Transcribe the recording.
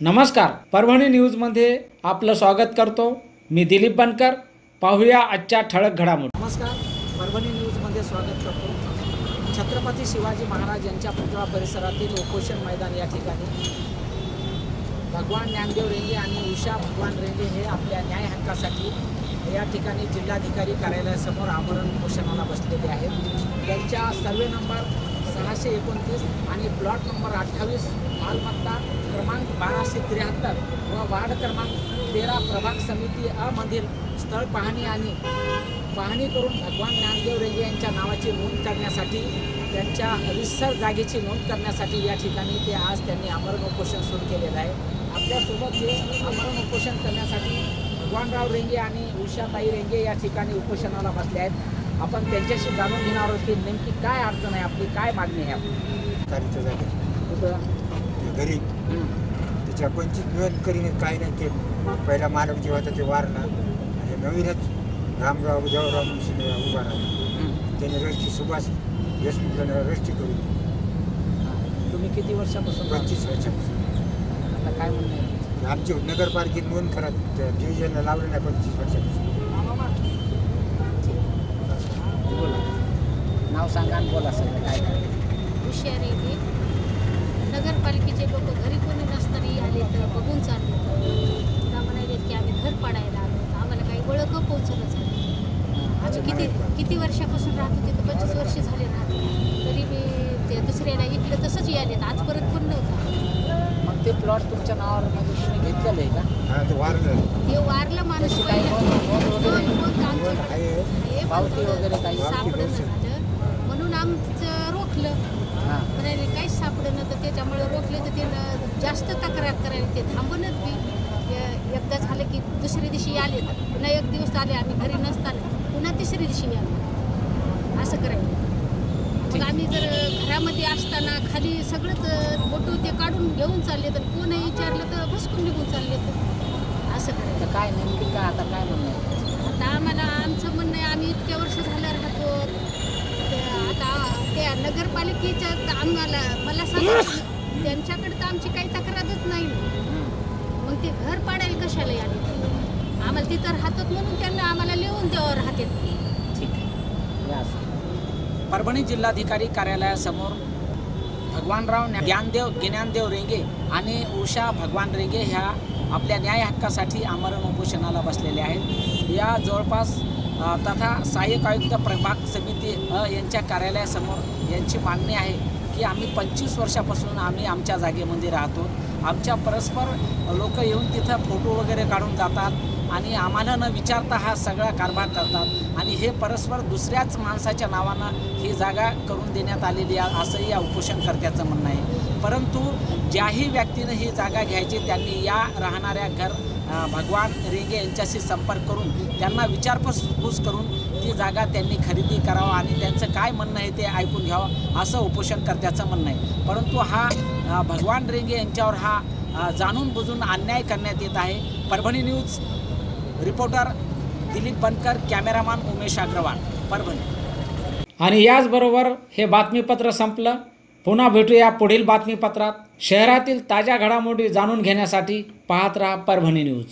नमस्कार, परभणी न्यूजमध्ये आपलं स्वागत करतो। मी दिलीप बनकर। पाहूया आजच्या ठळक घडामोडी। नमस्कार, परभणी न्यूजमध्ये स्वागत करतो। छत्रपती शिवाजी महाराज यांच्या पुतळा परिसरातील उपोषण मैदान या ठिकाणी भगवान ज्ञानदेव रेंगे आणि उषा भगवान रेंगे हे आपल्या न्याय हक्कासाठी या ठिकाणी जिल्हाधिकारी कार्यालयासमोर आमरण उपोषणाला बसलेले आहेत। त्यांच्या सर्वे नंबर 629 आणि प्लॉट नंबर 28 मालमत्ता क्रमांक 1273 व वार्ड क्रमांक 13 प्रभाग समिती अ मधील स्थळ पाहणी करून भगवान ज्ञानदेव रेंगे यांच्या नावाची नोंद करण्यासाठी, त्यांच्या रितसर जागेची नोंद करण्यासाठी या ठिकाणी त्यांनी आमरण उपोषण सुरू केलेलं आहे। आपल्यासोबत हे आमरण उपोषण करण्यासाठी भगवानराव रेंगे आणि उषाताई रेंगे या ठिकाणी उपोषणाला बसले आहेत। आपण त्यांच्याशी जाणून घेणार आहोत की नेमकी काय अडचण आहे, आपली काय मागणी आहे। घरी त्याच्या पंचित नोंद करीन काय नाही, ते पहिला मालक जे होता ते वारला आणि नवीनच रामराव देवराव मुशीने उभा राहिला। त्याने रस्ती सुभाष देशमुखला रस्ती करून तुम्ही किती वर्षापासून? 25 वर्षापासून। आता काय म्हणणं आहे? आमची नगरपालिकेत नोंद करत डिव्हिजनला लावलं नाही 25 वर्षापासून। नाव सांगा आणि बोला सर काय हुशार आहे। नगरपालिकेचे लोक घरी कोणी नसताना आले तर बघून चालले, तर म्हणाले की आम्ही घर पाडायला आलो, आम्हाला काही ओळख पोहोचलं झालं। आज किती वर्षापासून राहतो तिथं, 25 वर्ष झाले राहतो, तरी मी ते दुसऱ्याला इकडं तसंच यायलेत, आज परत पण नव्हतं। मग ते प्लॉट तुमच्या नावावर म्हणजे तुम्ही घेतलेलं आहे का? ते वारलं माणूस पावती वगैरे काही सापडणं झालं म्हणून आमचं रोखलं, म्हणाले काहीच सापडणं, तर त्याच्यामुळे रोखले। तर ते जास्त तक्रार करायला ते थांबूनच बी एकदा झालं की दुसऱ्या दिवशी आले, तर पुन्हा एक दिवस आले आम्ही घरी नसताना, पुन्हा तिसऱ्या दिवशी आले, असं करायला। मग आम्ही जर घरामध्ये असताना खाली सगळंच फोटो ते काढून घेऊन चालले, तर कोणी विचारलं तर भसकून निघून चालले, तर असं करायचं। काय नेमकी काय आता काय म्हणणं आहे? आता आम्हाला आमचं म्हणणं आहे, आम्ही इतक्या वर्ष झालं राहतो, आता त्या नगरपालिकेच्या मला सांगा, त्यांच्याकडे तर आमची काही तक्रारच नाही ना, मग ते घर पाडायला कशाला आले? आम्हाला तिथं राहतात म्हणून त्यांना आम्हाला लिहून द्यावं राहते। ठीक आहे। परभणी जिल्हाधिकारी कार्यालयासमोर भगवानराव ज्ञानदेव रेंगे आणि उषा भगवान रेंगे ह्या आपल्या न्याय हक्कासाठी आमरण उपोषणाला बसलेले आहेत। या जवळपास तथा सहाय्यक आयुक्त प्रभाग समिती यांच्या कार्यालयासमोर यांची मागणी आहे की आम्ही 25 वर्षापासून आम्ही आमच्या जागेमध्ये राहतो, आमच्या परस्पर लोक येऊन तिथं फोटो वगैरे काढून जातात आणि आम्हाला न विचारता हा सगळा कारभार करतात आणि हे परस्पर दुसऱ्याच माणसाच्या नावानं ही जागा करून देण्यात आलेली आहे, असंही या उपोषणकर्त्याचं म्हणणं आहे। परंतु ज्याही व्यक्तीनं ही जागा घ्यायची त्यांनी या राहणाऱ्या भगवान रेंगे यांच्याशी संपर्क करून त्यांना विचारपूस करून ती जागा त्यांनी खरेदी करावा आणि त्यांचं काय म्हणणं आहे ते ऐकून घ्यावं, असं उपोषणकर्त्याचं म्हणणं आहे। परंतु हा भगवान रेंगे यांच्यावर हा जाणून बुजून अन्याय करण्यात येत आहे। परभणी न्यूज रिपोर्टर दिलीप बनकर, कॅमेरामॅन उमेश अग्रवाल, परभणी। आणि याचबरोबर हे बातमीपत्र संपलं। पुन्हा भेटूया पुढील बातमीपत्रात। शहरातील ताज्या घडामोडी जाणून घेण्यासाठी पाहत रहा परभणी न्यूज।